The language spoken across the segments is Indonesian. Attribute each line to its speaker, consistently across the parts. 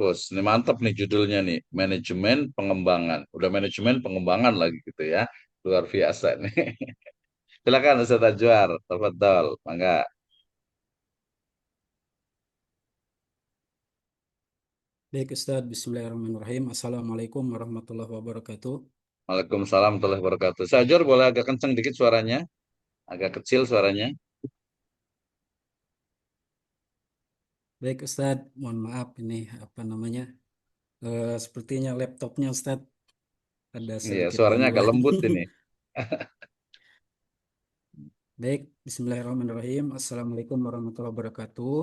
Speaker 1: Bos, ini mantap nih judulnya nih, manajemen pengembangan. Udah manajemen pengembangan lagi gitu ya. Luar biasa nih. Silakan Ustaz Ajwar, tafadhol, mangga.
Speaker 2: Baik Ustadz, Bismillahirrahmanirrahim. Assalamualaikum warahmatullahi wabarakatuh.
Speaker 1: Waalaikumsalam warahmatullahi wabarakatuh. Ustaz Ajwar boleh agak kenceng dikit suaranya? Agak kecil suaranya?
Speaker 2: Baik Ustadz, mohon maaf ini apa namanya? Sepertinya laptopnya Ustadz ada
Speaker 1: Iya,
Speaker 2: sedikit
Speaker 1: suaranya agak
Speaker 2: gangguan.
Speaker 1: lembut ini.
Speaker 2: Baik, Bismillahirrahmanirrahim. Assalamualaikum warahmatullahi wabarakatuh.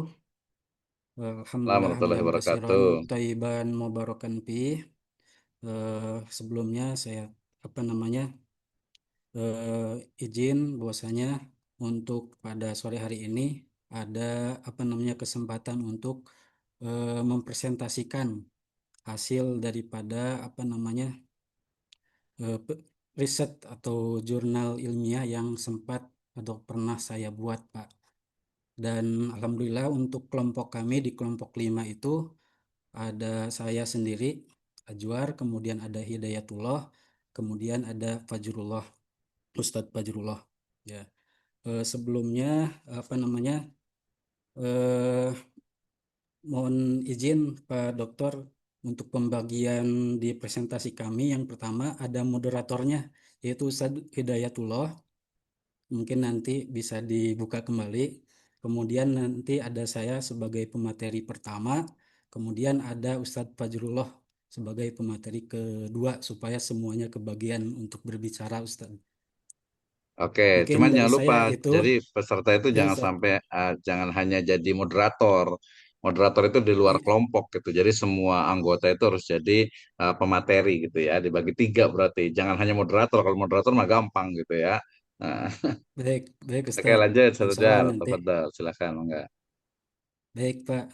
Speaker 2: Alhamdulillah
Speaker 1: Warahmatullahi
Speaker 2: hamdan kasiran
Speaker 1: wabarakatuh.
Speaker 2: tayyiban mubarakan fi. Sebelumnya saya apa namanya? Izin bahwasanya untuk pada sore hari ini ada apa namanya kesempatan untuk mempresentasikan hasil daripada apa namanya eh, pe- riset atau jurnal ilmiah yang sempat atau pernah saya buat, Pak. Dan alhamdulillah untuk kelompok kami di kelompok 5 itu ada saya sendiri, Ajwar, kemudian ada Hidayatullah, kemudian ada Fajrullah, Ustadz Fajrullah. Ya, sebelumnya apa namanya? eh, Mohon izin Pak Dokter untuk pembagian di presentasi kami. Yang pertama ada moderatornya yaitu Ustadz Hidayatullah. Mungkin nanti bisa dibuka kembali. Kemudian nanti ada saya sebagai pemateri pertama. Kemudian ada Ustadz Fajrullah sebagai pemateri kedua supaya semuanya kebagian untuk berbicara Ustadz.
Speaker 1: Oke,
Speaker 2: Mungkin
Speaker 1: cuman
Speaker 2: dari
Speaker 1: jangan
Speaker 2: saya
Speaker 1: lupa,
Speaker 2: itu
Speaker 1: jadi peserta itu
Speaker 2: ya
Speaker 1: jangan
Speaker 2: Ustadz.
Speaker 1: sampai, jangan hanya jadi moderator. Moderator itu di luar
Speaker 2: I-
Speaker 1: kelompok gitu. Jadi semua anggota itu harus jadi pemateri gitu ya. Dibagi tiga berarti. Jangan hanya moderator. Kalau moderator mah gampang gitu ya. Nah,
Speaker 2: Baik, baik
Speaker 1: oke
Speaker 2: Ustadz.
Speaker 1: lanjut satu
Speaker 2: Insya Allah
Speaker 1: jar.
Speaker 2: nanti.
Speaker 1: Tafadhal, silakan enggak.
Speaker 2: Baik Pak,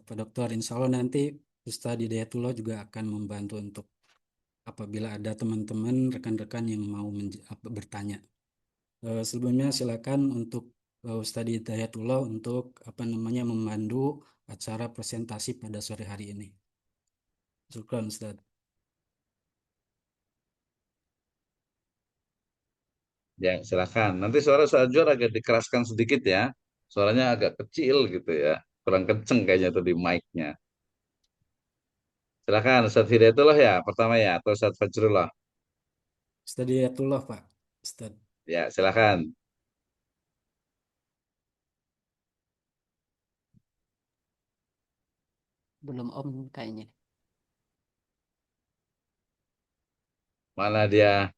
Speaker 2: Pak Dokter, Insya Allah nanti Ustadz Hidayatullah juga akan membantu untuk apabila ada teman-teman, rekan-rekan yang mau bertanya. Sebelumnya silakan untuk Ustadz Hidayatullah untuk apa namanya memandu acara presentasi pada sore hari ini. Syukran Ustadz.
Speaker 1: Ya, silakan. Nanti suara Sajur agak dikeraskan sedikit ya. Suaranya agak kecil gitu ya. Kurang kenceng kayaknya tuh di mic-nya. Silakan Ustaz Hidayatullah ya pertama ya atau Ustaz Fajrullah.
Speaker 2: Ustadz Hidayatullah Pak. Ustadz.
Speaker 1: Ya, silakan.
Speaker 2: Belum Om kayaknya.
Speaker 1: Mana dia?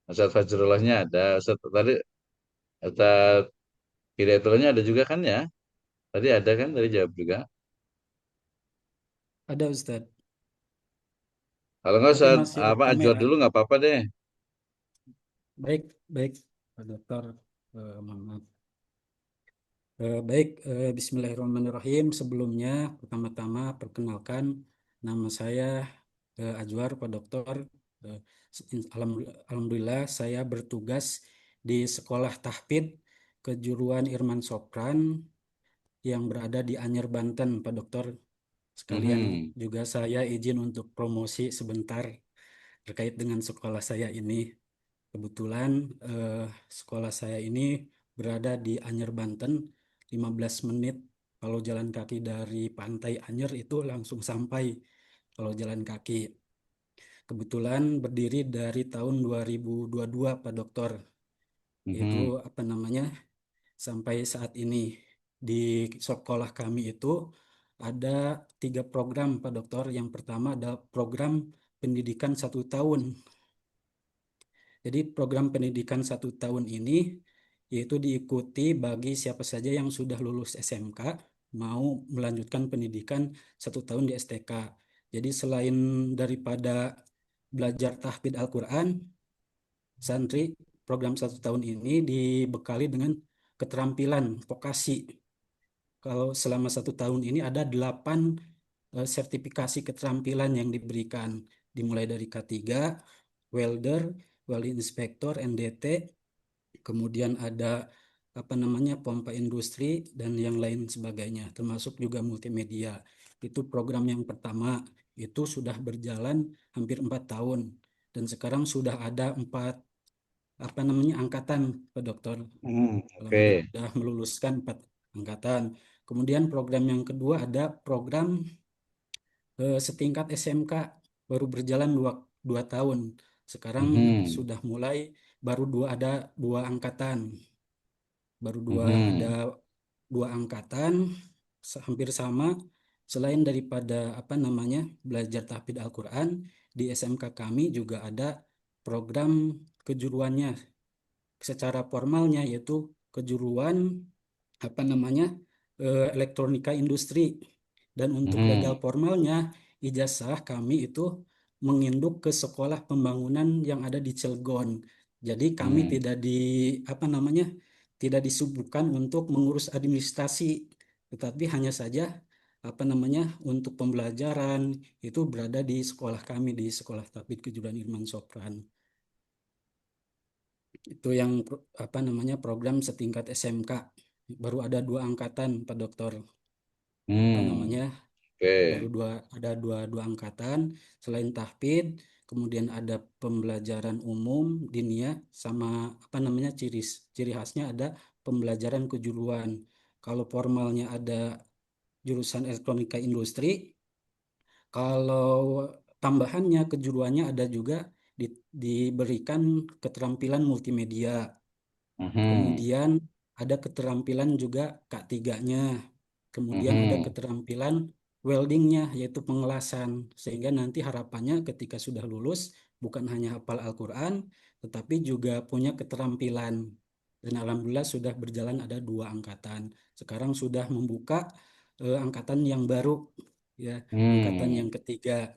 Speaker 1: Ustaz Fajrullahnya ada. Ustaz tadi Ustaz Hidayatullahnya ada juga kan ya? Tadi ada kan? Tadi jawab juga.
Speaker 2: Ada Ustadz,
Speaker 1: Kalau nggak
Speaker 2: tapi
Speaker 1: Ustaz
Speaker 2: masih off
Speaker 1: apa Ajwar
Speaker 2: kamera.
Speaker 1: dulu nggak apa-apa deh.
Speaker 2: Baik, baik Pak Dokter. Mohon maaf. Baik, Bismillahirrahmanirrahim. Sebelumnya, pertama-tama perkenalkan nama saya Ajwar, Pak Dokter. Eh, Alhamdulillah, saya bertugas di Sekolah Tahfidz Kejuruan Irman Sopran yang berada di Anyer, Banten, Pak Dokter. Sekalian
Speaker 1: Mhm.
Speaker 2: juga saya izin untuk promosi sebentar terkait dengan sekolah saya ini. Kebetulan eh, sekolah saya ini berada di Anyer, Banten, 15 menit. Kalau jalan kaki dari Pantai Anyer itu langsung sampai kalau jalan kaki. Kebetulan berdiri dari tahun 2022, Pak Dokter. Itu
Speaker 1: Mhm.
Speaker 2: apa namanya? Sampai saat ini di sekolah kami itu ada 3 program, Pak Dokter. Yang pertama adalah program pendidikan 1 tahun. Jadi program pendidikan 1 tahun ini yaitu diikuti bagi siapa saja yang sudah lulus SMK mau melanjutkan pendidikan 1 tahun di STK. Jadi selain daripada belajar tahfidz Al-Quran, santri program 1 tahun ini dibekali dengan keterampilan vokasi. Kalau selama 1 tahun ini ada 8 sertifikasi keterampilan yang diberikan, dimulai dari K3, welder, wali inspektor, NDT, kemudian ada apa namanya pompa industri dan yang lain sebagainya, termasuk juga multimedia. Itu program yang pertama, itu sudah berjalan hampir 4 tahun dan sekarang sudah ada empat apa namanya angkatan, Pak Dokter. Alhamdulillah
Speaker 1: Oke.
Speaker 2: sudah meluluskan 4 angkatan. Kemudian program yang kedua ada program setingkat SMK baru berjalan 2 tahun. Sekarang
Speaker 1: Mhm.
Speaker 2: sudah mulai baru ada 2 angkatan, baru ada
Speaker 1: Mhm.
Speaker 2: 2 angkatan hampir sama. Selain daripada apa namanya belajar tahfidz Al-Quran di SMK kami juga ada program kejuruannya secara formalnya yaitu kejuruan apa namanya elektronika industri, dan untuk legal
Speaker 1: Mhm.
Speaker 2: formalnya ijazah kami itu menginduk ke sekolah pembangunan yang ada di Cilegon. Jadi kami
Speaker 1: Mhm.
Speaker 2: tidak di apa namanya tidak disibukkan untuk mengurus administrasi, tetapi hanya saja apa namanya untuk pembelajaran itu berada di sekolah kami di Sekolah Tabib Kejuruan Irman Sopran. Itu yang apa namanya program setingkat SMK. Baru ada 2 angkatan, Pak Dokter. Apa
Speaker 1: Hmm.
Speaker 2: namanya? Baru
Speaker 1: Oke.
Speaker 2: ada dua angkatan. Selain tahfidz, kemudian ada pembelajaran umum diniyah sama apa namanya ciri khasnya ada pembelajaran kejuruan. Kalau formalnya ada jurusan elektronika industri, kalau tambahannya kejuruannya ada juga diberikan keterampilan multimedia.
Speaker 1: Mhm.
Speaker 2: Kemudian ada keterampilan juga K3-nya. Kemudian ada
Speaker 1: Mhm.
Speaker 2: keterampilan weldingnya yaitu pengelasan. Sehingga nanti harapannya ketika sudah lulus bukan hanya hafal Al-Quran tetapi juga punya keterampilan. Dan alhamdulillah sudah berjalan ada 2 angkatan. Sekarang sudah membuka angkatan yang baru, ya, angkatan yang
Speaker 1: Hmm.
Speaker 2: ketiga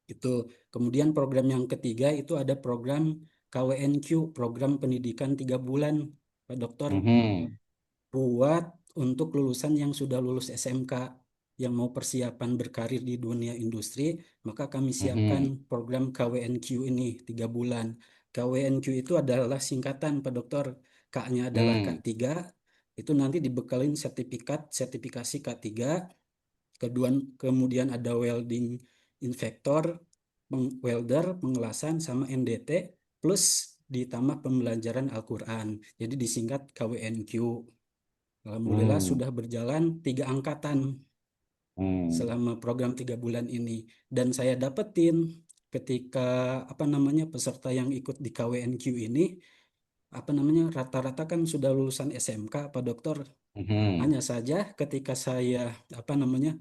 Speaker 2: itu. Kemudian program yang ketiga itu ada program KWNQ, program pendidikan 3 bulan, Pak Dokter,
Speaker 1: Mhm.
Speaker 2: buat untuk lulusan yang sudah lulus SMK yang mau persiapan berkarir di dunia industri, maka kami siapkan
Speaker 1: Mhm.
Speaker 2: program KWNQ ini 3 bulan. KWNQ itu adalah singkatan, Pak Dokter. K-nya adalah
Speaker 1: Hmm.
Speaker 2: K3, itu nanti dibekalin sertifikasi K3. Kemudian ada welding inspektor, welder, pengelasan, sama NDT, plus ditambah pembelajaran Al-Quran. Jadi disingkat KWNQ. Alhamdulillah
Speaker 1: Hmm.
Speaker 2: sudah berjalan 3 angkatan
Speaker 1: Hmm.
Speaker 2: selama program 3 bulan ini. Dan saya dapetin ketika apa namanya peserta yang ikut di KWNQ ini, apa namanya rata-rata kan sudah lulusan SMK, Pak Dokter.
Speaker 1: Mhm.
Speaker 2: Hanya saja ketika saya apa namanya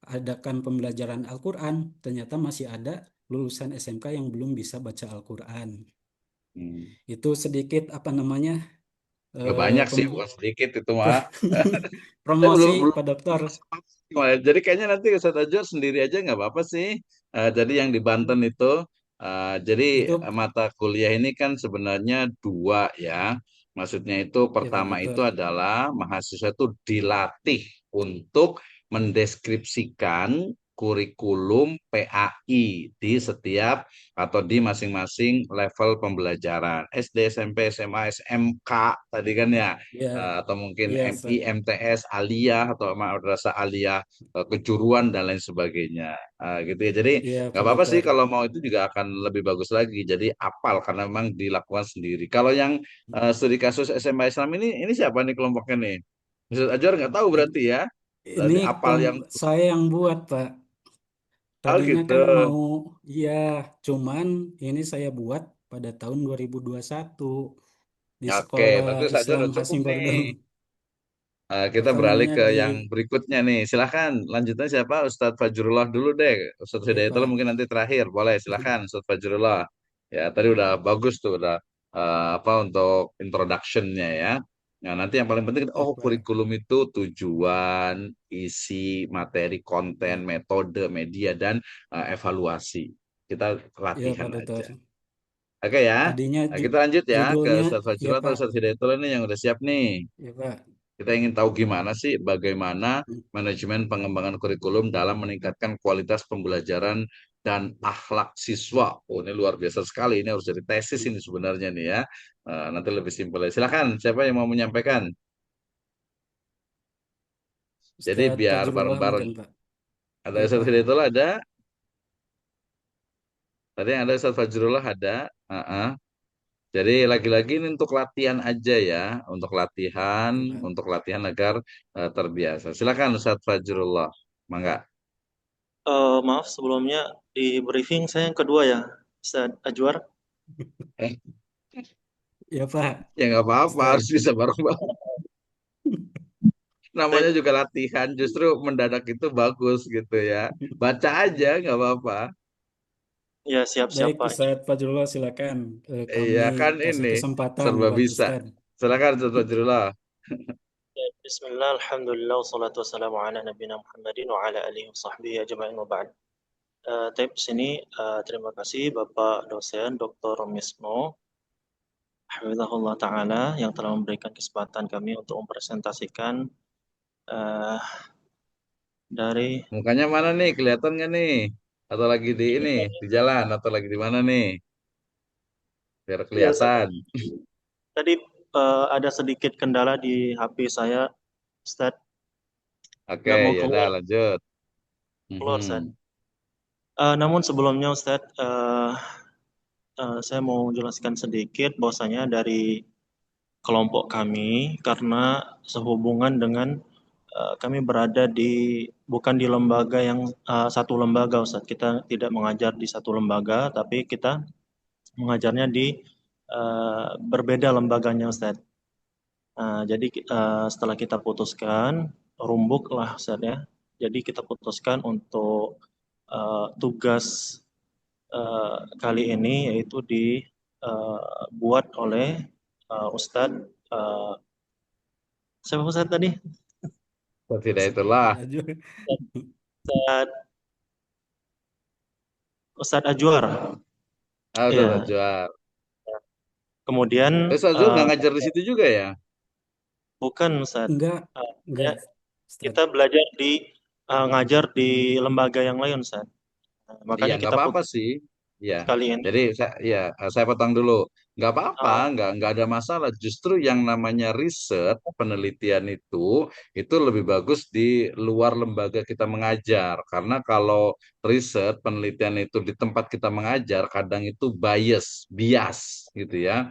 Speaker 2: adakan pembelajaran Al-Quran, ternyata masih ada lulusan SMK yang belum bisa baca Al-Quran.
Speaker 1: Hmm.
Speaker 2: Itu sedikit apa namanya
Speaker 1: Nggak
Speaker 2: eh,
Speaker 1: banyak sih,
Speaker 2: pem-
Speaker 1: bukan sedikit itu mah. Saya
Speaker 2: promosi,
Speaker 1: belum belum
Speaker 2: Pak Dokter.
Speaker 1: Mas. Jadi kayaknya nanti Ustadz Ajur sendiri aja nggak apa-apa sih. Jadi yang di Banten itu, jadi
Speaker 2: Itu
Speaker 1: mata kuliah ini kan sebenarnya dua ya. Maksudnya itu
Speaker 2: ya Pak
Speaker 1: pertama
Speaker 2: Dokter.
Speaker 1: itu adalah mahasiswa itu dilatih untuk mendeskripsikan kurikulum PAI di setiap atau di masing-masing level pembelajaran SD, SMP, SMA, SMK tadi kan ya.
Speaker 2: Ya,
Speaker 1: Atau mungkin
Speaker 2: iya,
Speaker 1: MI, MTS, aliyah atau madrasah aliyah, kejuruan dan lain sebagainya. Gitu ya. Jadi
Speaker 2: iya
Speaker 1: nggak
Speaker 2: Pak
Speaker 1: apa-apa sih
Speaker 2: Dokter.
Speaker 1: kalau mau itu juga akan lebih bagus lagi. Jadi apal karena memang dilakukan sendiri. Kalau yang studi kasus SMA Islam ini siapa nih kelompoknya nih? Ustaz Ajar nggak tahu berarti ya.
Speaker 2: Ini
Speaker 1: Berarti apal yang
Speaker 2: saya yang buat, Pak.
Speaker 1: oh
Speaker 2: Tadinya
Speaker 1: gitu.
Speaker 2: kan mau, iya, cuman ini saya buat pada tahun 2021 di
Speaker 1: Oke,
Speaker 2: Sekolah
Speaker 1: berarti Ustaz Ajar
Speaker 2: Islam
Speaker 1: udah cukup
Speaker 2: Hasim
Speaker 1: nih.
Speaker 2: Bardem.
Speaker 1: Kita
Speaker 2: Apa
Speaker 1: beralih
Speaker 2: namanya
Speaker 1: ke
Speaker 2: di,
Speaker 1: yang berikutnya nih. Silahkan, lanjutnya siapa? Ustadz Fajrullah dulu deh. Ustadz
Speaker 2: ya
Speaker 1: Hidayatullah
Speaker 2: Pak.
Speaker 1: mungkin nanti terakhir. Boleh, silahkan Ustadz Fajrullah. Ya, tadi udah bagus tuh, udah apa untuk introduction-nya ya. Nah, nanti yang paling penting,
Speaker 2: Ya
Speaker 1: oh
Speaker 2: Pak.
Speaker 1: kurikulum itu tujuan, isi, materi, konten,
Speaker 2: Ya,
Speaker 1: metode, media, dan evaluasi. Kita
Speaker 2: ya
Speaker 1: latihan
Speaker 2: Pak
Speaker 1: aja.
Speaker 2: Dokter.
Speaker 1: Oke ya.
Speaker 2: Tadinya
Speaker 1: Nah, kita lanjut ya ke
Speaker 2: judulnya,
Speaker 1: Ustadz
Speaker 2: ya
Speaker 1: Fajrullah atau
Speaker 2: Pak.
Speaker 1: Ustadz Hidayatullah nih yang udah siap nih.
Speaker 2: Ya Pak.
Speaker 1: Kita ingin tahu gimana sih bagaimana manajemen pengembangan kurikulum dalam meningkatkan kualitas pembelajaran dan akhlak siswa. Oh, ini luar biasa sekali. Ini harus jadi tesis ini sebenarnya nih ya. Nanti lebih simpel ya. Silakan, siapa yang mau menyampaikan? Jadi
Speaker 2: Ustadz
Speaker 1: biar
Speaker 2: Fajrullah
Speaker 1: bareng-bareng.
Speaker 2: mungkin Pak.
Speaker 1: Ada
Speaker 2: Iya
Speaker 1: Ustaz
Speaker 2: Pak.
Speaker 1: Hidayatullah ada. Tadi yang ada Ustaz Fajrullah ada. Uh-uh. Jadi lagi-lagi ini untuk latihan aja ya,
Speaker 2: Oke Pak.
Speaker 1: untuk latihan agar terbiasa. Silakan Ustaz Fajrullah. Mangga.
Speaker 3: Maaf sebelumnya di briefing saya yang kedua ya, Ustaz Ajwar.
Speaker 1: Eh,
Speaker 2: Iya Pak.
Speaker 1: ya nggak apa-apa, harus
Speaker 2: Ustadz.
Speaker 1: bisa bareng-bareng. Namanya
Speaker 3: Baik,
Speaker 1: juga latihan, justru mendadak itu bagus gitu ya. Baca aja nggak apa-apa.
Speaker 3: ya siap-siap
Speaker 2: Baik
Speaker 3: Pak.
Speaker 2: Ustadz Fajrullah silakan.
Speaker 1: Iya
Speaker 2: Kami
Speaker 1: kan
Speaker 2: kasih
Speaker 1: ini
Speaker 2: kesempatan
Speaker 1: serba
Speaker 2: buat
Speaker 1: bisa.
Speaker 2: Ustadz.
Speaker 1: Silakan Ustaz Fajrullah.
Speaker 3: Ya, Bismillah, Alhamdulillah, wassalatu wassalamu ala nabiyina Muhammadin wa ala alihi wa sahbihi ajma'in wa ba'd. Sini terima kasih Bapak dosen Dr. Misno Hafizahullah Ta'ala yang telah memberikan kesempatan kami untuk mempresentasikan eh, dari
Speaker 1: Mukanya mana nih? Kelihatan nggak nih? Atau lagi di
Speaker 3: ini
Speaker 1: ini,
Speaker 3: tadi.
Speaker 1: di jalan, atau lagi di mana nih? Biar
Speaker 3: Ya, Ustaz,
Speaker 1: kelihatan.
Speaker 3: tadi ada sedikit kendala di HP saya, Ustaz,
Speaker 1: Oke,
Speaker 3: nggak mau
Speaker 1: ya udah
Speaker 3: keluar,
Speaker 1: lanjut.
Speaker 3: keluar Ustaz.
Speaker 1: Mhm.
Speaker 3: Namun sebelumnya Ustaz, saya mau jelaskan sedikit bahwasanya dari kelompok kami karena sehubungan dengan kami berada di bukan di lembaga yang satu lembaga Ustaz. Kita tidak mengajar di satu lembaga, tapi kita mengajarnya di berbeda lembaganya Ustaz. Jadi setelah kita putuskan rumbuk lah Ustaz ya. Jadi kita putuskan untuk tugas kali ini yaitu dibuat oleh Ustadz siapa Ustadz tadi?
Speaker 1: Tidak itulah.
Speaker 2: Ustadz.
Speaker 3: Ustadz, Ustadz Ajwar.
Speaker 1: Ah, Ustaz
Speaker 3: Ya,
Speaker 1: Ajwar.
Speaker 3: kemudian
Speaker 1: Ustaz Ajwar nggak ngajar di situ juga ya?
Speaker 3: bukan Ustadz.
Speaker 2: Enggak,
Speaker 3: Ya,
Speaker 2: enggak
Speaker 3: kita
Speaker 2: Ustadz.
Speaker 3: belajar ngajar di lembaga yang lain Ustadz.
Speaker 1: Iya,
Speaker 3: Makanya
Speaker 1: nggak
Speaker 3: kita
Speaker 1: apa-apa
Speaker 3: putus
Speaker 1: sih. Ya,
Speaker 3: kali ini.
Speaker 1: jadi ya saya potong dulu. Nggak apa-apa,
Speaker 3: Uh,
Speaker 1: nggak ada masalah. Justru yang namanya riset, penelitian itu lebih bagus di luar lembaga kita mengajar. Karena kalau riset, penelitian itu di tempat kita mengajar, kadang itu bias gitu ya.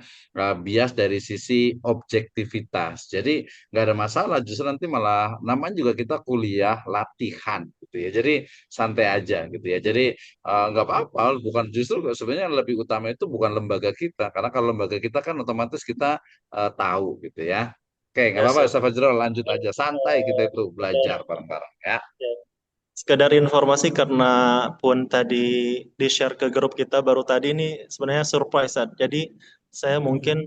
Speaker 1: Bias dari sisi objektivitas. Jadi nggak ada masalah. Justru nanti malah namanya juga kita kuliah latihan gitu ya. Jadi santai aja gitu ya. Jadi nggak apa-apa, bukan justru sebenarnya yang lebih utama itu bukan lembaga kita, karena kalau lembaga kita kan otomatis kita tahu gitu ya. Oke, nggak
Speaker 3: ya,
Speaker 1: apa-apa,
Speaker 3: Ustadz.
Speaker 1: Ustaz Fajrul, lanjut aja, santai kita itu belajar
Speaker 3: Sekedar,
Speaker 1: bareng-bareng ya.
Speaker 3: ya, sekedar informasi karena pun tadi di-share ke grup kita baru tadi ini sebenarnya surprise Ustadz. Jadi saya mungkin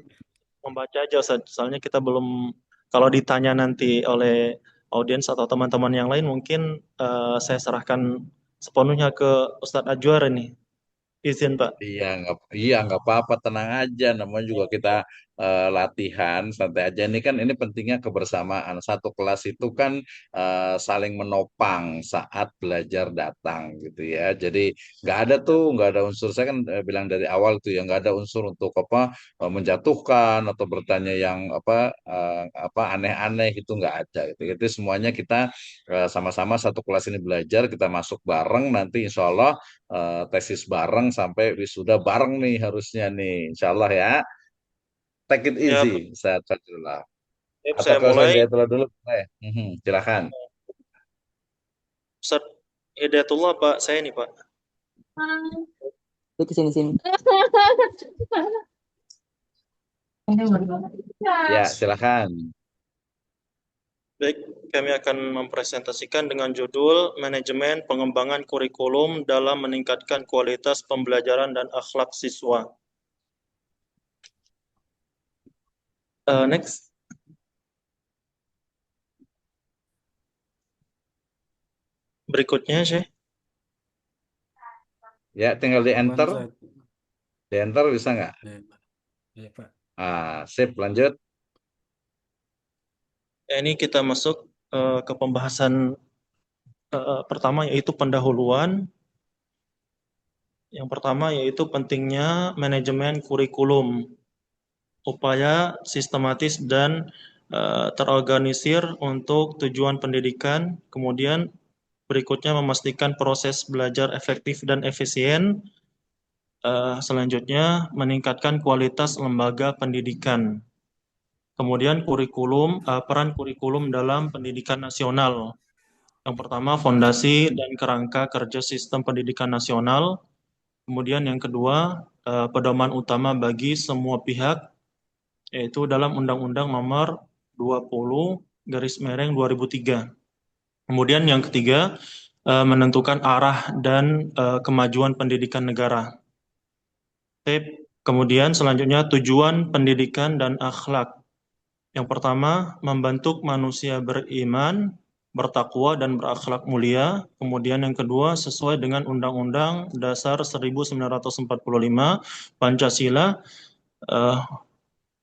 Speaker 3: membaca aja Ustaz. Soalnya kita belum kalau ditanya nanti oleh audiens atau teman-teman yang lain mungkin saya serahkan sepenuhnya ke Ustadz Ajwar ini. Izin Pak.
Speaker 1: Iya nggak apa-apa, tenang aja. Namanya juga kita latihan, santai aja. Ini kan ini pentingnya kebersamaan. Satu kelas itu kan saling menopang saat belajar datang gitu ya. Jadi nggak ada unsur. Saya kan bilang dari awal tuh ya nggak ada unsur untuk apa menjatuhkan atau bertanya yang apa aneh-aneh itu nggak ada gitu. Jadi semuanya kita sama-sama satu kelas ini belajar, kita masuk bareng nanti insya Allah tesis bareng sampai wisuda bareng nih harusnya nih, insya Allah ya. Take it
Speaker 3: Ya,
Speaker 1: easy, saya Fadlullah. Atau
Speaker 3: saya
Speaker 1: kalau saya
Speaker 3: mulai.
Speaker 1: Hidayatullah dulu, silakan.
Speaker 3: Ustadz Hidayatullah Pak, saya nih Pak.
Speaker 4: Lu kesini sini.
Speaker 1: Ya, silakan.
Speaker 3: Baik, kami akan mempresentasikan dengan judul Manajemen Pengembangan Kurikulum dalam Meningkatkan Kualitas Pembelajaran dan Akhlak Siswa. Next. Berikutnya, Syekh.
Speaker 1: Ya, tinggal di
Speaker 2: Apaan
Speaker 1: enter,
Speaker 2: Ustadz?
Speaker 1: bisa nggak?
Speaker 2: Ya, Pak. Ya, Pak.
Speaker 1: Sip, lanjut.
Speaker 3: Ini kita masuk ke pembahasan pertama yaitu pendahuluan. Yang pertama yaitu pentingnya manajemen kurikulum, upaya sistematis dan terorganisir untuk tujuan pendidikan. Kemudian berikutnya memastikan proses belajar efektif dan efisien. Selanjutnya meningkatkan kualitas lembaga pendidikan. Kemudian peran kurikulum dalam pendidikan nasional. Yang pertama, fondasi dan kerangka kerja sistem pendidikan nasional. Kemudian yang kedua, pedoman utama bagi semua pihak, yaitu dalam Undang-Undang Nomor 20/2003. Kemudian yang ketiga, menentukan arah dan kemajuan pendidikan negara. Kemudian selanjutnya, tujuan pendidikan dan akhlak. Yang pertama, membentuk manusia beriman, bertakwa, dan berakhlak mulia. Kemudian yang kedua, sesuai dengan Undang-Undang Dasar 1945, Pancasila,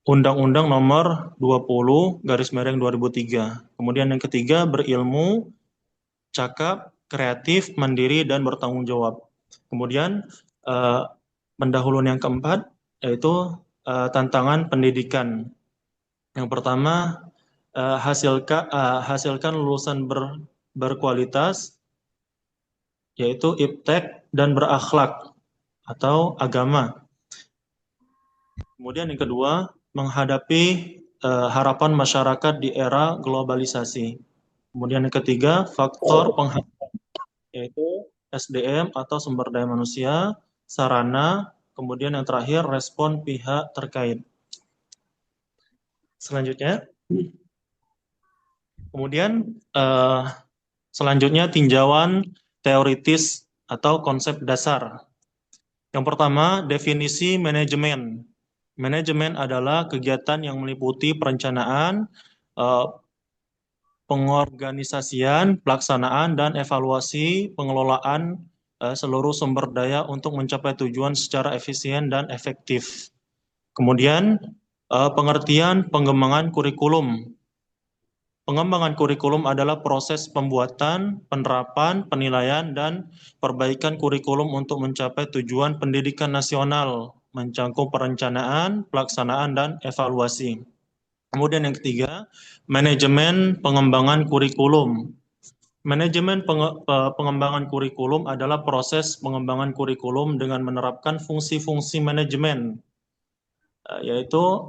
Speaker 3: Undang-Undang Nomor 20/2003. Kemudian yang ketiga, berilmu, cakap, kreatif, mandiri, dan bertanggung jawab. Kemudian pendahuluan yang keempat, yaitu tantangan pendidikan. Yang pertama, hasilkan lulusan berkualitas, yaitu iptek dan berakhlak atau agama. Kemudian yang kedua, menghadapi harapan masyarakat di era globalisasi. Kemudian yang ketiga, faktor penghasil, yaitu SDM atau sumber daya manusia, sarana, kemudian yang terakhir, respon pihak terkait. Selanjutnya, kemudian selanjutnya tinjauan teoritis atau konsep dasar. Yang pertama, definisi manajemen. Manajemen adalah kegiatan yang meliputi perencanaan, pengorganisasian, pelaksanaan, dan evaluasi pengelolaan seluruh sumber daya untuk mencapai tujuan secara efisien dan efektif. Kemudian, pengertian pengembangan kurikulum. Pengembangan kurikulum adalah proses pembuatan, penerapan, penilaian, dan perbaikan kurikulum untuk mencapai tujuan pendidikan nasional, mencakup perencanaan, pelaksanaan, dan evaluasi. Kemudian yang ketiga, manajemen pengembangan kurikulum. Manajemen pengembangan kurikulum adalah proses pengembangan kurikulum dengan menerapkan fungsi-fungsi manajemen, yaitu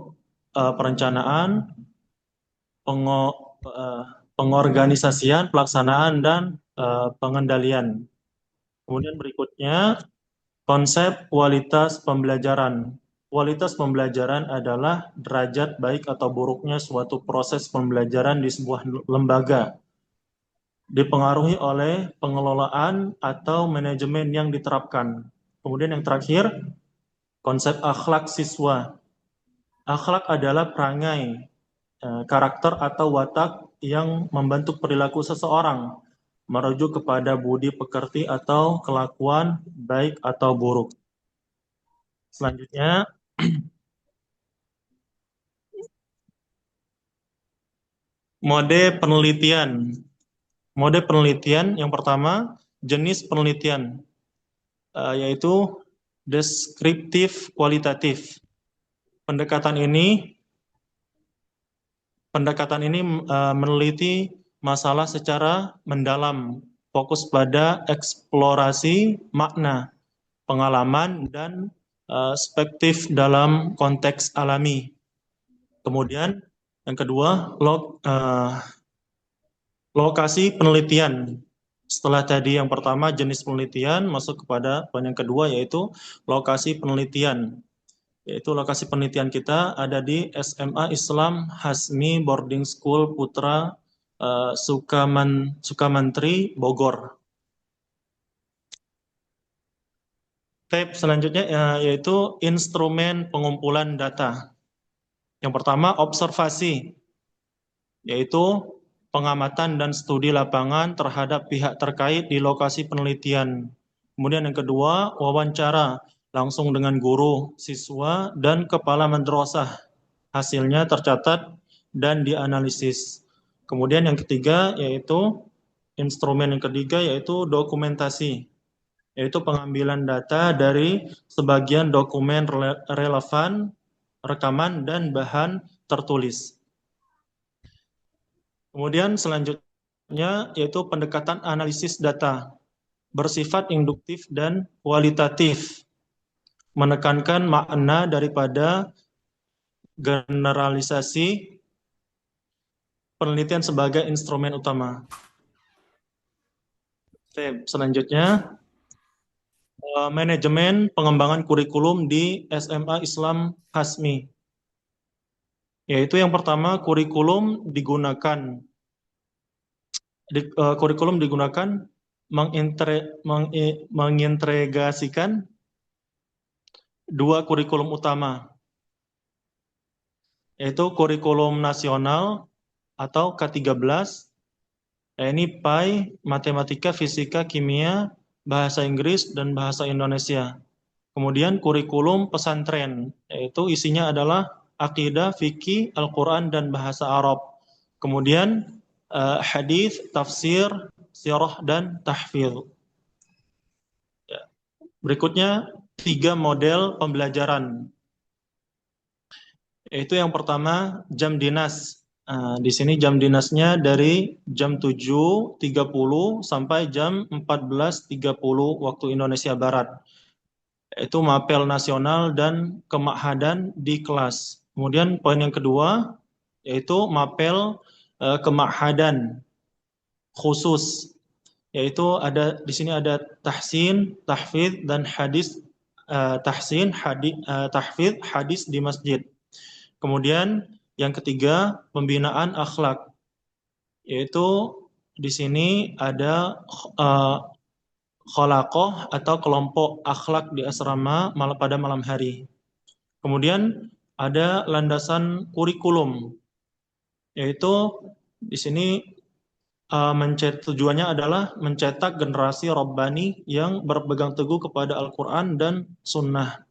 Speaker 3: perencanaan, pengorganisasian, pelaksanaan, dan pengendalian. Kemudian berikutnya, konsep kualitas pembelajaran. Kualitas pembelajaran adalah derajat baik atau buruknya suatu proses pembelajaran di sebuah lembaga, dipengaruhi oleh pengelolaan atau manajemen yang diterapkan. Kemudian yang terakhir, konsep akhlak siswa. Akhlak adalah perangai, karakter atau watak yang membentuk perilaku seseorang, merujuk kepada budi pekerti atau kelakuan baik atau buruk. Selanjutnya, mode penelitian. Mode penelitian yang pertama, jenis penelitian, yaitu deskriptif kualitatif. Pendekatan ini meneliti masalah secara mendalam, fokus pada eksplorasi makna, pengalaman, dan perspektif dalam konteks alami. Kemudian yang kedua, lokasi penelitian. Setelah tadi yang pertama jenis penelitian, masuk kepada poin yang kedua, yaitu lokasi penelitian. Yaitu lokasi penelitian kita ada di SMA Islam Hasmi Boarding School Putra Sukamantri, Bogor. Tab selanjutnya yaitu instrumen pengumpulan data. Yang pertama, observasi, yaitu pengamatan dan studi lapangan terhadap pihak terkait di lokasi penelitian. Kemudian yang kedua, wawancara langsung dengan guru, siswa, dan kepala madrasah. Hasilnya tercatat dan dianalisis. Kemudian yang ketiga yaitu instrumen yang ketiga yaitu dokumentasi. yaitu pengambilan data dari sebagian dokumen relevan, rekaman, dan bahan tertulis. Kemudian selanjutnya yaitu pendekatan analisis data, bersifat induktif dan kualitatif, menekankan makna daripada generalisasi penelitian sebagai instrumen utama. Oke, selanjutnya manajemen pengembangan kurikulum di SMA Islam Hasmi. Yaitu yang pertama, kurikulum digunakan mengintegrasikan dua kurikulum utama, yaitu kurikulum nasional atau K13, ini PAI, matematika, fisika, kimia, bahasa Inggris, dan bahasa Indonesia. Kemudian kurikulum pesantren, yaitu isinya adalah akidah, fikih, Al-Quran, dan bahasa Arab. Kemudian hadis, tafsir, sirah, dan tahfidz. Ya. Berikutnya 3 model pembelajaran. Yaitu yang pertama jam dinas. Di sini jam dinasnya dari jam 7.30 sampai jam 14.30 waktu Indonesia Barat. Yaitu mapel nasional dan kema'hadan di kelas. Kemudian poin yang kedua yaitu mapel kema'hadan khusus, yaitu ada di sini ada tahsin, tahfidz, dan hadis, tahsin, tahfidz, hadis di masjid. Kemudian yang ketiga pembinaan akhlak, yaitu di sini ada kholaqoh atau kelompok akhlak di asrama pada malam hari. Kemudian ada landasan kurikulum, yaitu di sini tujuannya adalah mencetak generasi Rabbani yang berpegang teguh kepada Al-Quran dan Sunnah.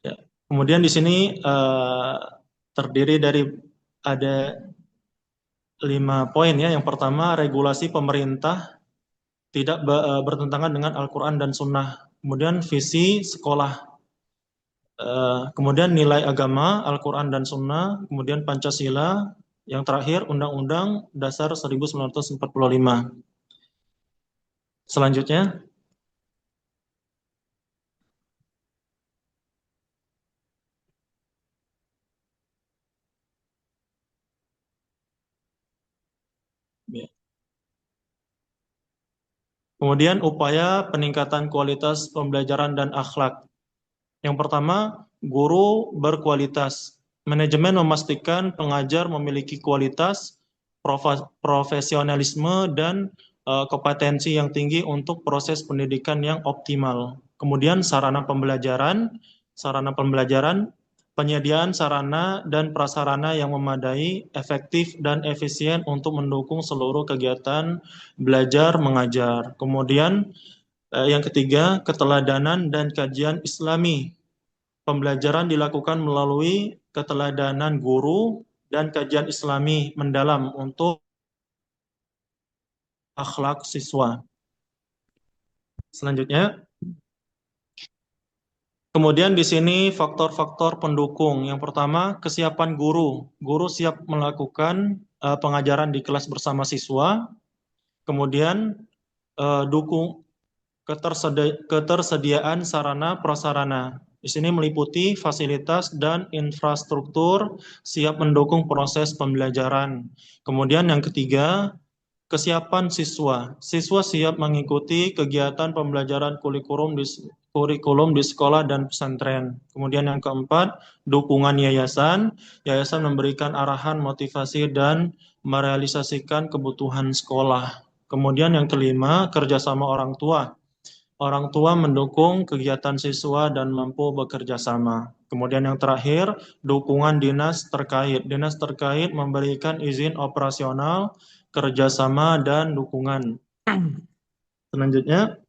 Speaker 3: Ya. Kemudian di sini terdiri dari ada 5 poin ya. Yang pertama, regulasi pemerintah tidak bertentangan dengan Al-Quran dan Sunnah. Kemudian visi sekolah. Kemudian nilai agama, Al-Quran dan Sunnah. Kemudian Pancasila. Yang terakhir, Undang-Undang Dasar 1945. Selanjutnya. Kemudian upaya peningkatan kualitas pembelajaran dan akhlak. Yang pertama, guru berkualitas. Manajemen memastikan pengajar memiliki kualitas, profesionalisme, dan kompetensi yang tinggi untuk proses pendidikan yang optimal. Kemudian sarana pembelajaran, penyediaan sarana dan prasarana yang memadai, efektif, dan efisien untuk mendukung seluruh kegiatan belajar mengajar. Kemudian yang ketiga, keteladanan dan kajian Islami. Pembelajaran dilakukan melalui keteladanan guru dan kajian Islami mendalam untuk akhlak siswa. Selanjutnya, kemudian di sini faktor-faktor pendukung. Yang pertama, kesiapan guru. Guru siap melakukan pengajaran di kelas bersama siswa. Kemudian dukung ketersediaan sarana prasarana. Di sini meliputi fasilitas dan infrastruktur siap mendukung proses pembelajaran. Kemudian yang ketiga, kesiapan siswa. Siswa siap mengikuti kegiatan pembelajaran kurikulum di sekolah dan pesantren. Kemudian yang keempat, dukungan yayasan. Yayasan memberikan arahan, motivasi, dan merealisasikan kebutuhan sekolah. Kemudian yang kelima, kerjasama orang tua. Orang tua mendukung kegiatan siswa dan mampu bekerja sama. Kemudian yang terakhir, dukungan dinas terkait. Dinas terkait memberikan izin operasional, kerjasama, dan dukungan. Selanjutnya,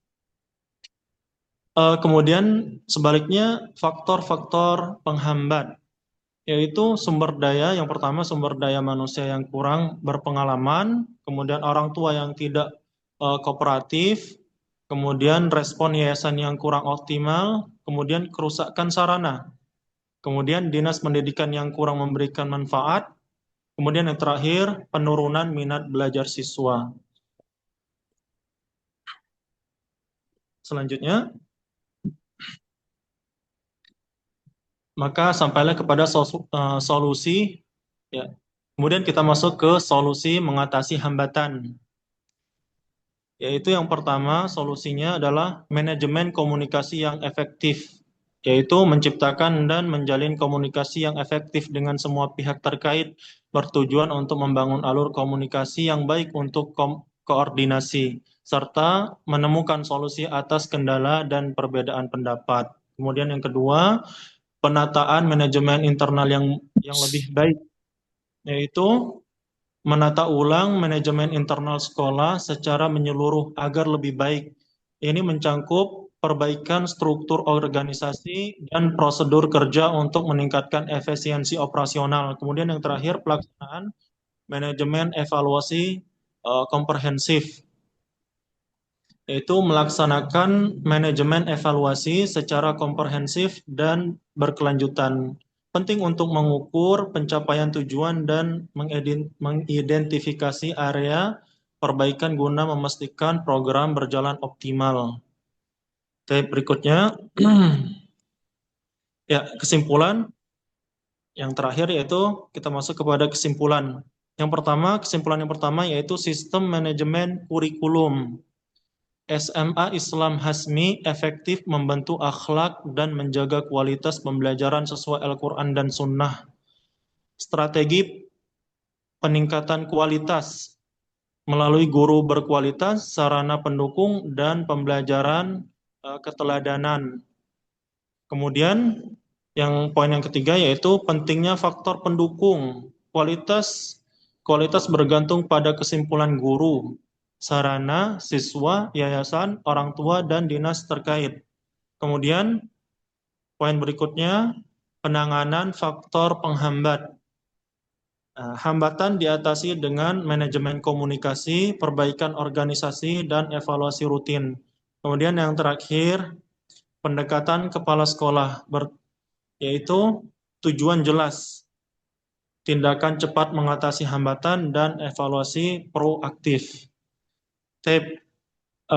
Speaker 3: kemudian sebaliknya faktor-faktor penghambat, yaitu sumber daya. Yang pertama, sumber daya manusia yang kurang berpengalaman, kemudian orang tua yang tidak kooperatif, kemudian respon yayasan yang kurang optimal, kemudian kerusakan sarana, kemudian dinas pendidikan yang kurang memberikan manfaat, kemudian yang terakhir penurunan minat belajar siswa. Selanjutnya, maka sampailah kepada solusi, ya. Kemudian kita masuk ke solusi mengatasi hambatan. Yaitu yang pertama, solusinya adalah manajemen komunikasi yang efektif, yaitu menciptakan dan menjalin komunikasi yang efektif dengan semua pihak terkait, bertujuan untuk membangun alur komunikasi yang baik untuk koordinasi, serta menemukan solusi atas kendala dan perbedaan pendapat. Kemudian yang kedua, penataan manajemen internal yang lebih baik, yaitu menata ulang manajemen internal sekolah secara menyeluruh agar lebih baik. Ini mencangkup perbaikan struktur organisasi dan prosedur kerja untuk meningkatkan efisiensi operasional. Kemudian yang terakhir, pelaksanaan manajemen evaluasi komprehensif, yaitu melaksanakan manajemen evaluasi secara komprehensif dan berkelanjutan. Penting untuk mengukur pencapaian tujuan dan mengidentifikasi area perbaikan guna memastikan program berjalan optimal. Oke, berikutnya, ya, kesimpulan. Yang terakhir yaitu kita masuk kepada kesimpulan. Kesimpulan yang pertama yaitu sistem manajemen kurikulum SMA Islam Hasmi efektif membentuk akhlak dan menjaga kualitas pembelajaran sesuai Al-Quran dan Sunnah. Strategi peningkatan kualitas melalui guru berkualitas, sarana pendukung, dan pembelajaran keteladanan. Kemudian poin yang ketiga yaitu pentingnya faktor pendukung. Kualitas bergantung pada kesimpulan guru, sarana, siswa, yayasan, orang tua, dan dinas terkait. Kemudian, poin berikutnya, penanganan faktor penghambat. Hambatan diatasi dengan manajemen komunikasi, perbaikan organisasi, dan evaluasi rutin. Kemudian yang terakhir, pendekatan kepala sekolah, yaitu tujuan jelas, tindakan cepat mengatasi hambatan, dan evaluasi proaktif.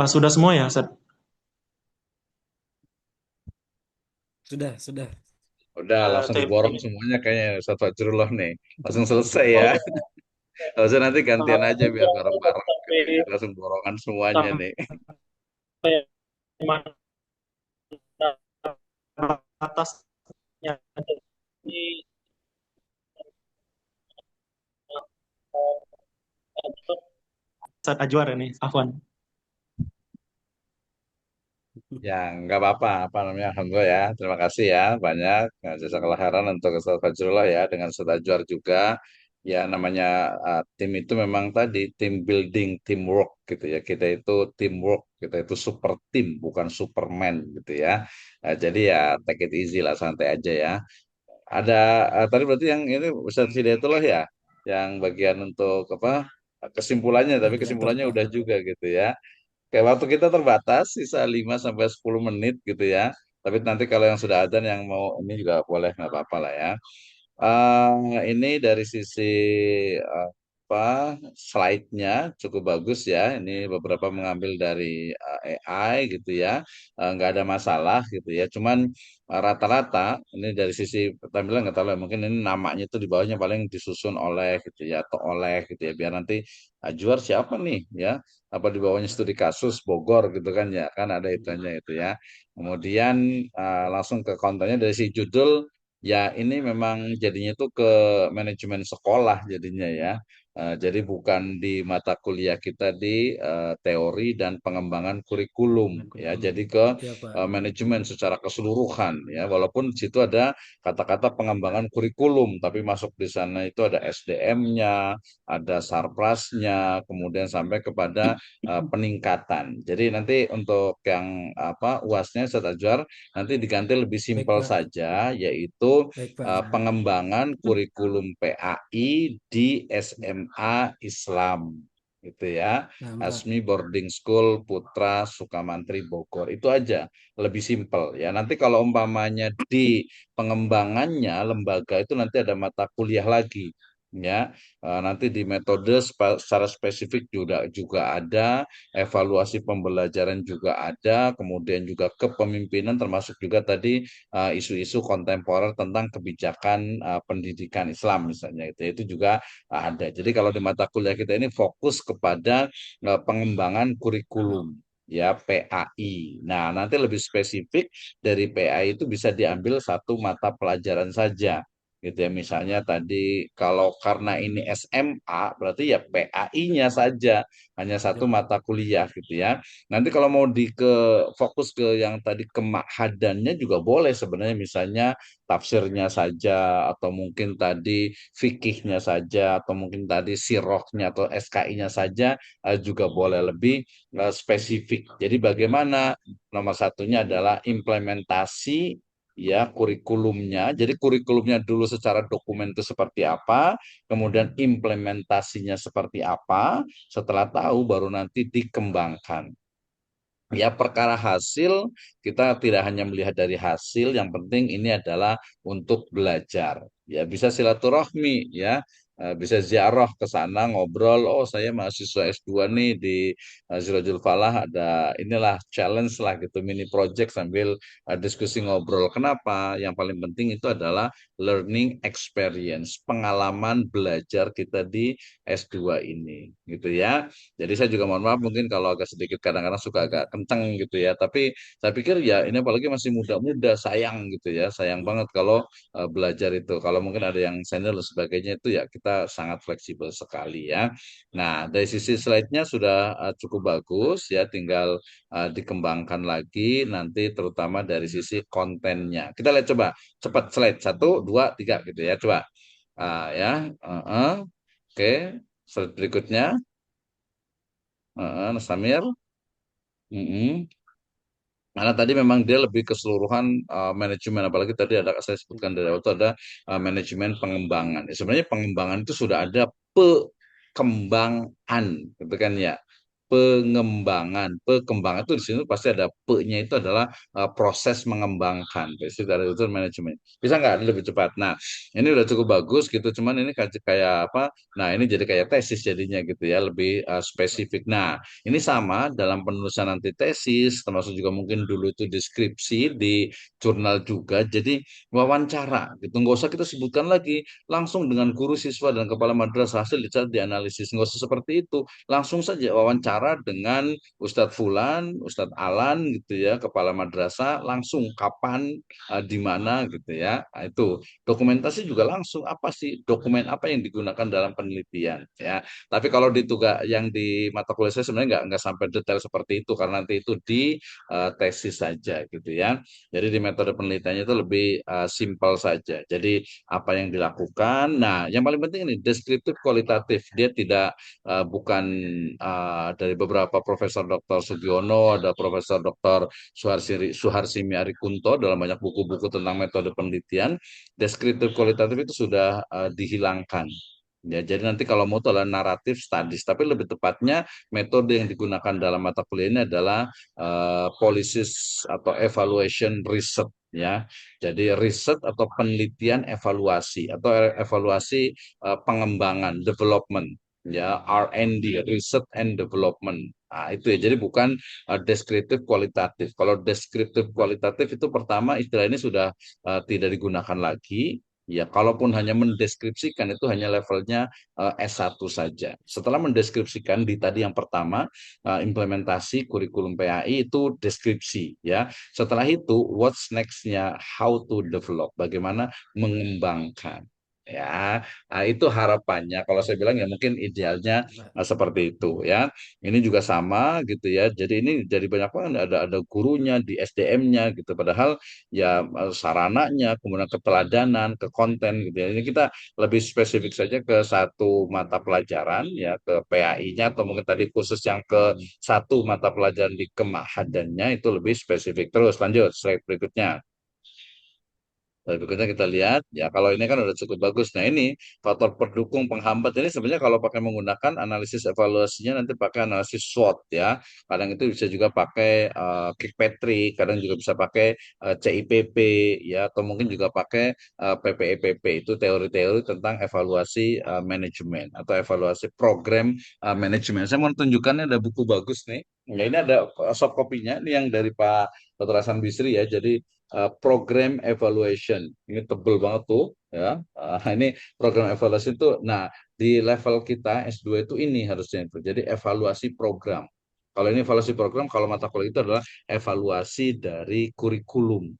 Speaker 3: Sudah semua ya, Seth?
Speaker 2: Sudah.
Speaker 1: Udah langsung diborong semuanya kayaknya Ustaz Fajrullah nih. Langsung selesai ya. Harusnya nanti gantian aja biar bareng-bareng gitu. Jadi langsung borongan semuanya nih.
Speaker 3: Atasnya Ustaz Ajwar ini, Afwan.
Speaker 1: Ya, nggak apa-apa, apa namanya, alhamdulillah ya. Terima kasih ya, banyak. Nah, jazakallah khairan untuk Ustaz Fajrullah ya, dengan Ustaz Ajwar juga. Ya, namanya tim itu memang tadi, tim building, teamwork gitu ya. Kita itu teamwork, kita itu super tim, bukan superman gitu ya. Nah, jadi ya, take it easy lah, santai aja ya. Ada, tadi berarti yang ini Ustaz Hidayatullah ya, yang bagian untuk apa, kesimpulannya, tapi
Speaker 2: Moderator,
Speaker 1: kesimpulannya
Speaker 2: Pak.
Speaker 1: udah juga gitu ya. Kayak waktu kita terbatas, sisa 5 sampai 10 menit gitu ya. Tapi nanti kalau yang sudah adzan yang mau ini juga boleh, nggak apa-apa lah ya. Ini dari sisi apa slide-nya cukup bagus ya. Ini beberapa mengambil dari AI gitu ya. Nggak ada masalah gitu ya. Cuman rata-rata ini dari sisi tampilan nggak tahu lah. Mungkin ini namanya itu di bawahnya paling disusun oleh gitu ya atau oleh gitu ya. Biar nanti Ajuar siapa nih ya? Apa di bawahnya studi kasus Bogor gitu kan ya? Kan ada itunya itu ya. Kemudian langsung ke kontennya dari si judul. Ya, ini memang jadinya tuh ke manajemen sekolah jadinya ya. Jadi bukan di mata kuliah kita di teori dan pengembangan kurikulum ya. Jadi ke
Speaker 2: Ya, Pak.
Speaker 1: manajemen secara keseluruhan ya. Walaupun di situ ada kata-kata pengembangan kurikulum, tapi masuk di sana itu ada SDM-nya, ada sarprasnya, kemudian sampai kepada peningkatan. Jadi nanti untuk yang apa UASnya Ustaz Ajwar nanti diganti lebih
Speaker 2: Baik,
Speaker 1: simpel
Speaker 2: Pak.
Speaker 1: saja, yaitu
Speaker 2: Baik, Pak.
Speaker 1: pengembangan kurikulum PAI di SMA Islam. gitu ya.
Speaker 2: Paham, Pak.
Speaker 1: Asmi Boarding School Putra Sukamantri Bogor. Itu aja, lebih simpel ya. Nanti kalau umpamanya di pengembangannya lembaga itu nanti ada mata kuliah lagi ya. Nanti di metode secara spesifik juga juga ada, evaluasi pembelajaran juga ada, kemudian juga kepemimpinan termasuk juga tadi isu-isu kontemporer tentang kebijakan pendidikan Islam misalnya itu juga ada. Jadi kalau di mata kuliah kita ini fokus kepada pengembangan kurikulum ya PAI. Nah, nanti lebih spesifik dari PAI itu bisa diambil satu mata pelajaran saja. Gitu ya, misalnya tadi kalau karena ini SMA berarti ya PAI-nya saja hanya
Speaker 2: Ya,
Speaker 1: satu
Speaker 2: Pak.
Speaker 1: mata kuliah gitu ya. Nanti kalau mau fokus ke yang tadi kemahadannya juga boleh sebenarnya misalnya tafsirnya saja atau mungkin tadi fikihnya saja atau mungkin tadi siroknya atau SKI-nya saja juga boleh lebih spesifik. Jadi bagaimana nomor satunya adalah implementasi ya kurikulumnya. Jadi kurikulumnya dulu secara dokumen itu seperti apa, kemudian implementasinya seperti apa, setelah tahu baru nanti dikembangkan. Ya, perkara hasil kita tidak hanya melihat dari hasil, yang penting ini adalah untuk belajar. Ya, bisa silaturahmi ya. Bisa ziarah ke sana ngobrol, oh saya mahasiswa S2 nih di Sirajul Falah ada inilah challenge lah gitu mini project sambil diskusi ngobrol. Kenapa? Yang paling penting itu adalah learning experience, pengalaman belajar kita di S2 ini gitu ya. Jadi saya juga mohon maaf mungkin kalau agak sedikit kadang-kadang suka
Speaker 2: Ya,
Speaker 1: agak
Speaker 2: Pak.
Speaker 1: kenceng gitu ya. Tapi saya pikir ya ini apalagi masih muda-muda, sayang gitu ya. Sayang banget kalau belajar itu. Kalau mungkin ada yang senior dan sebagainya itu ya kita sangat fleksibel sekali ya. Nah, dari sisi slide-nya sudah cukup bagus ya. Tinggal dikembangkan lagi nanti terutama dari sisi kontennya. Kita lihat coba cepat slide 1, 2, 3 gitu ya. Coba. Ya. Oke. Slide berikutnya. Samir. Mm-mm. Karena tadi memang dia lebih keseluruhan manajemen, apalagi tadi ada saya sebutkan dari awal itu ada manajemen pengembangan. Ya, sebenarnya pengembangan itu sudah ada pekembangan, gitu kan ya. Pekembangan itu di sini pasti ada pe-nya itu adalah proses mengembangkan. Itu dari itu manajemen. Bisa nggak lebih cepat? Nah, ini udah cukup bagus gitu, cuman ini kayak apa? Nah, ini jadi kayak tesis jadinya gitu ya, lebih spesifik. Nah, ini sama dalam penulisan antitesis, termasuk juga mungkin dulu itu deskripsi di jurnal juga. Jadi wawancara gitu, nggak usah kita sebutkan lagi, langsung dengan guru siswa dan kepala madrasah hasil dicatat dianalisis, nggak usah seperti itu, langsung saja wawancara dengan Ustadz Fulan, Ustadz Alan gitu ya, kepala madrasah, langsung kapan, di mana gitu ya. Nah, itu dokumentasi juga langsung apa sih dokumen apa yang digunakan dalam penelitian ya. Tapi kalau di tugas yang di mata kuliah saya sebenarnya nggak sampai detail seperti itu karena nanti itu di tesis saja gitu ya. Jadi di metode penelitiannya itu lebih simpel saja. Jadi apa yang dilakukan. Nah, yang paling penting ini deskriptif kualitatif. Dia tidak bukan dari beberapa Profesor Dr. Sugiono, ada Profesor Dr. Suharsimi Arikunto dalam banyak buku-buku tentang metode penelitian. Deskriptif kualitatif itu sudah dihilangkan. Ya, jadi nanti kalau mau itu adalah naratif stadis, tapi lebih tepatnya metode yang digunakan dalam mata kuliah ini adalah policies atau evaluation research ya. Jadi riset atau penelitian evaluasi atau evaluasi pengembangan development ya R&D research and development. Nah, itu ya. Jadi bukan deskriptif kualitatif. Kalau deskriptif kualitatif itu pertama istilah ini sudah tidak digunakan lagi. Ya, kalaupun hanya mendeskripsikan itu hanya levelnya S1 saja. Setelah mendeskripsikan di tadi yang pertama implementasi kurikulum PAI itu deskripsi ya. Setelah itu what's next-nya how to develop, bagaimana mengembangkan. Ya, itu harapannya. Kalau saya bilang ya mungkin idealnya
Speaker 2: Ya, Pak.
Speaker 1: seperti itu ya. Ini juga sama gitu ya. Jadi ini jadi banyak banget ada gurunya di SDM-nya gitu. Padahal ya sarananya, kemudian keteladanan, ke konten gitu ya. Ini kita lebih spesifik saja ke satu mata pelajaran ya ke PAI-nya atau mungkin tadi khusus yang ke satu mata pelajaran di kemahadannya itu lebih spesifik. Terus lanjut slide berikutnya. Berikutnya kita lihat, ya kalau ini kan udah cukup bagus. Nah ini faktor pendukung penghambat ini sebenarnya kalau pakai menggunakan analisis evaluasinya nanti pakai analisis SWOT ya. Kadang itu bisa juga pakai Kirkpatrick, kadang juga bisa pakai CIPP ya, atau mungkin juga pakai PPEPP. Itu teori-teori tentang evaluasi manajemen atau evaluasi program manajemen. Saya mau tunjukkannya ada buku bagus nih. Ya, ini ada soft copy-nya, ini yang dari Pak Dr. Hasan Bisri ya. Jadi program evaluation. Ini tebel banget tuh ya. Ini program evaluasi itu. Nah, di level kita S2 itu ini harusnya itu. Jadi evaluasi program. Kalau ini evaluasi program, kalau mata kuliah itu adalah evaluasi dari kurikulum.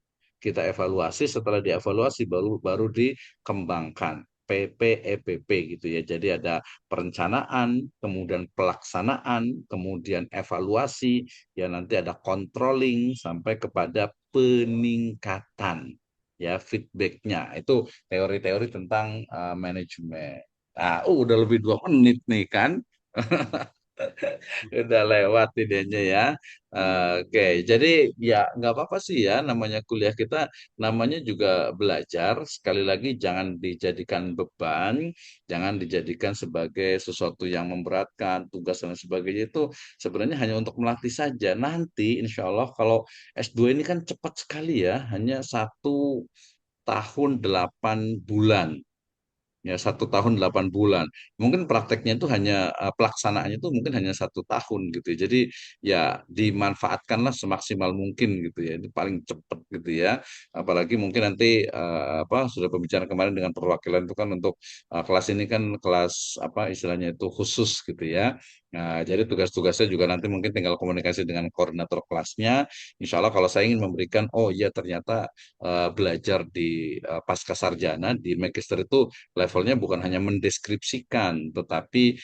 Speaker 1: Kita evaluasi, setelah dievaluasi baru baru dikembangkan. PPEPP gitu ya. Jadi ada perencanaan, kemudian pelaksanaan, kemudian evaluasi, ya nanti ada controlling sampai kepada peningkatan ya feedbacknya. Itu teori-teori tentang manajemen. Nah, udah lebih 2 menit nih kan. Udah lewat idenya ya. Oke, jadi ya nggak apa-apa sih ya, namanya kuliah kita, namanya juga belajar. Sekali lagi jangan dijadikan beban, jangan dijadikan sebagai sesuatu yang memberatkan, tugas dan sebagainya itu sebenarnya hanya untuk melatih saja. Nanti insya Allah kalau S2 ini kan cepat sekali ya, hanya 1 tahun 8 bulan. Ya 1 tahun 8 bulan. Mungkin prakteknya itu hanya pelaksanaannya itu mungkin hanya 1 tahun gitu ya. Jadi ya dimanfaatkanlah semaksimal mungkin gitu ya. Ini paling cepat gitu ya. Apalagi mungkin nanti apa sudah pembicaraan kemarin dengan perwakilan itu kan untuk kelas ini kan kelas apa istilahnya itu khusus gitu ya. Nah, jadi tugas-tugasnya juga nanti mungkin tinggal komunikasi dengan koordinator kelasnya. Insya Allah kalau saya ingin memberikan, oh iya ternyata belajar di pasca sarjana di magister itu levelnya bukan hanya mendeskripsikan, tetapi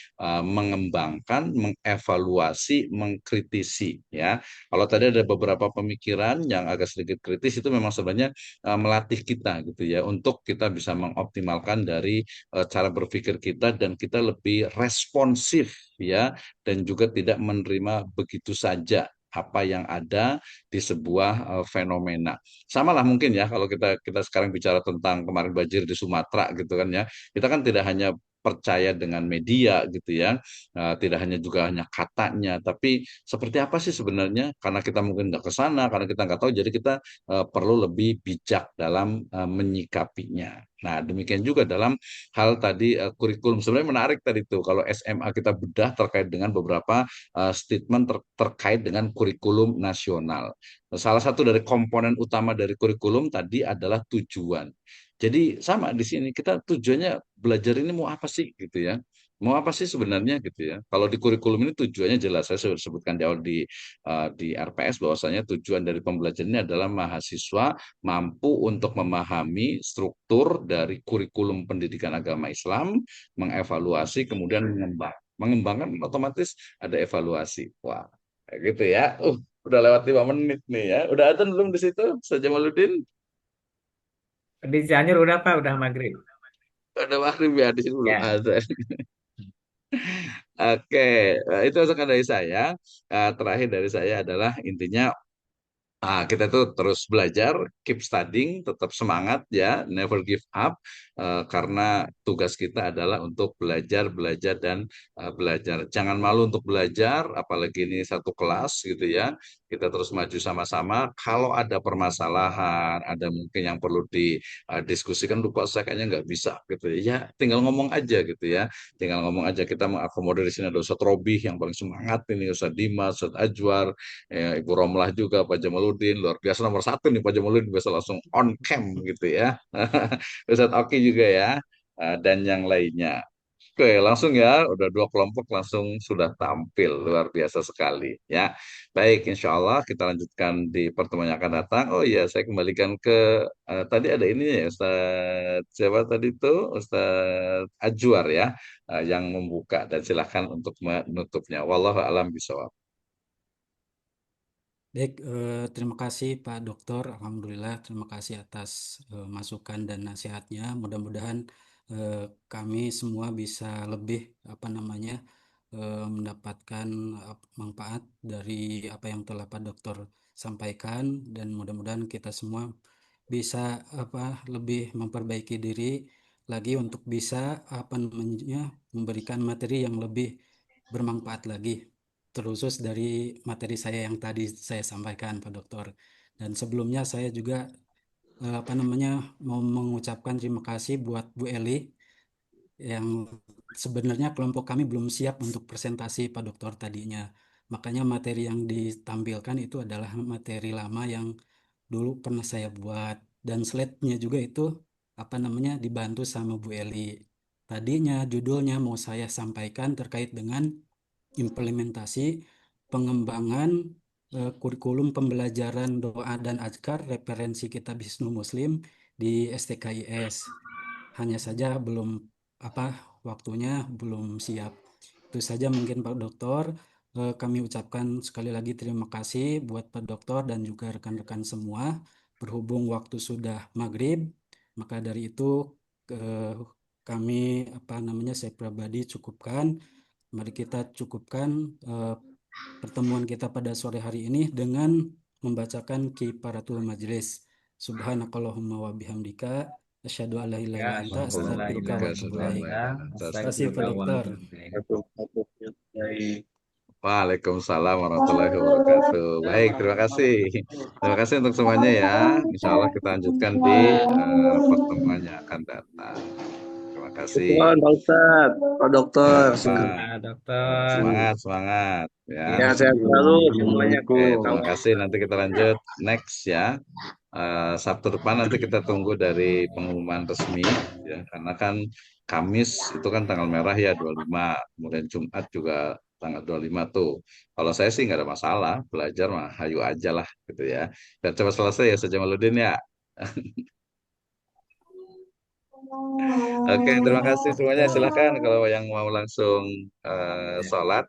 Speaker 1: mengembangkan, mengevaluasi, mengkritisi. Ya, kalau tadi ada beberapa pemikiran yang agak sedikit kritis itu memang sebenarnya melatih kita gitu ya, untuk kita bisa mengoptimalkan dari cara berpikir kita dan kita lebih responsif ya, dan juga tidak menerima begitu saja apa yang ada di sebuah fenomena. Sama lah mungkin ya kalau kita kita sekarang bicara tentang kemarin banjir di Sumatera gitu kan ya. Kita kan tidak hanya percaya dengan media gitu ya, tidak hanya juga hanya katanya, tapi seperti apa sih sebenarnya? Karena kita mungkin nggak ke sana, karena kita nggak tahu, jadi kita perlu lebih bijak dalam menyikapinya. Nah, demikian juga dalam hal tadi kurikulum. Sebenarnya menarik tadi tuh kalau SMA kita bedah terkait dengan beberapa statement terkait dengan kurikulum nasional. Salah satu dari komponen utama dari kurikulum tadi adalah tujuan. Jadi sama di sini kita tujuannya belajar ini mau apa sih gitu ya. Mau apa sih sebenarnya gitu ya. Kalau di kurikulum ini tujuannya jelas. Saya sudah sebutkan di awal di RPS bahwasanya tujuan dari pembelajaran ini adalah mahasiswa mampu untuk memahami struktur dari kurikulum pendidikan agama Islam, mengevaluasi kemudian mengembang. Mengembangkan otomatis ada evaluasi. Wah, kayak gitu ya. Udah lewat 5 menit nih ya. Udah adzan belum di situ? Ustaz Jamaluddin?
Speaker 5: Di Cianjur udah Pak, udah maghrib.
Speaker 1: Udah maghrib ya, di sini belum
Speaker 5: Ya.
Speaker 1: adzan. Oke, itu masukan dari saya. Terakhir dari saya adalah intinya kita tuh terus belajar, keep studying, tetap semangat ya, never give up, karena tugas kita adalah untuk belajar, belajar dan belajar. Jangan malu untuk belajar, apalagi ini satu kelas gitu ya. Kita terus maju sama-sama. Kalau ada permasalahan, ada mungkin yang perlu didiskusikan, lupa saya kayaknya nggak bisa gitu ya. Ya, tinggal ngomong aja gitu ya. Tinggal ngomong aja, kita mengakomodir di sini ada Ustadz Robih yang paling semangat ini, Ustadz Dimas, Ustadz Ajwar, ya, Ibu Romlah juga, Pak Jamaludin luar biasa nomor 1 nih, Pak Jamaludin bisa langsung on cam gitu ya. Ustadz Oki juga ya, dan yang lainnya. Oke, langsung ya, udah 2 kelompok langsung sudah tampil, luar biasa sekali ya. Baik, insya Allah kita lanjutkan di pertemuan yang akan datang. Oh iya, saya kembalikan ke tadi ada ini ya, Ustadz siapa tadi itu, Ustadz Ajwar ya, yang membuka, dan silakan untuk menutupnya. Wallahu a'lam bishawab.
Speaker 2: Baik, terima kasih Pak Dokter. Alhamdulillah, terima kasih atas masukan dan nasihatnya. Mudah-mudahan kami semua bisa lebih apa namanya mendapatkan manfaat dari apa yang telah Pak Dokter sampaikan, dan mudah-mudahan kita semua bisa lebih memperbaiki diri lagi untuk bisa memberikan materi yang lebih bermanfaat lagi, terkhusus dari materi saya yang tadi saya sampaikan, Pak Dokter. Dan sebelumnya saya juga mau mengucapkan terima kasih buat Bu Eli yang sebenarnya kelompok kami belum siap untuk presentasi Pak Dokter tadinya. Makanya materi yang ditampilkan itu adalah materi lama yang dulu pernah saya buat, dan slide-nya juga itu dibantu sama Bu Eli. Tadinya judulnya mau saya sampaikan terkait dengan implementasi pengembangan kurikulum pembelajaran doa dan azkar referensi kitab Hisnul Muslim di STKIS. Hanya saja belum apa waktunya belum siap. Itu saja mungkin Pak Dokter. Kami ucapkan sekali lagi terima kasih buat Pak Dokter dan juga rekan-rekan semua. Berhubung waktu sudah maghrib, maka dari itu eh, kami saya pribadi cukupkan. Mari kita cukupkan eh, pertemuan kita pada sore hari ini dengan membacakan kifaratul majelis. Subhanakallahumma wa bihamdika asyhadu an la ilaha
Speaker 5: Ya,
Speaker 2: illa anta
Speaker 5: asyhadu an la
Speaker 2: astaghfiruka wa
Speaker 5: ilaha
Speaker 2: atubu ilaik.
Speaker 5: illallah,
Speaker 2: Terima kasih Pak
Speaker 5: astaghfiruka wa
Speaker 2: Dokter.
Speaker 5: atubu ilaik.
Speaker 3: Baik.
Speaker 1: Waalaikumsalam warahmatullahi wabarakatuh. Baik, terima kasih. Terima kasih untuk semuanya ya. Insya Allah kita lanjutkan di pertemuan yang akan datang. Terima kasih.
Speaker 6: Syukron, Pak Ustadz, Pak Dokter.
Speaker 1: Ya, Pak.
Speaker 5: Nah, dokter.
Speaker 1: Semangat, semangat ya.
Speaker 6: Ya, sehat selalu semuanya.
Speaker 1: Terima kasih. Nanti kita lanjut next ya. Sabtu depan nanti kita tunggu dari pengumuman resmi ya, karena kan Kamis itu kan tanggal merah ya 25, kemudian Jumat juga tanggal 25 tuh. Kalau saya sih nggak ada masalah, belajar mah hayu aja lah gitu ya. Biar cepat selesai ya Sejamaluddin ya. Oke, terima kasih semuanya. Silakan kalau yang mau langsung sholat.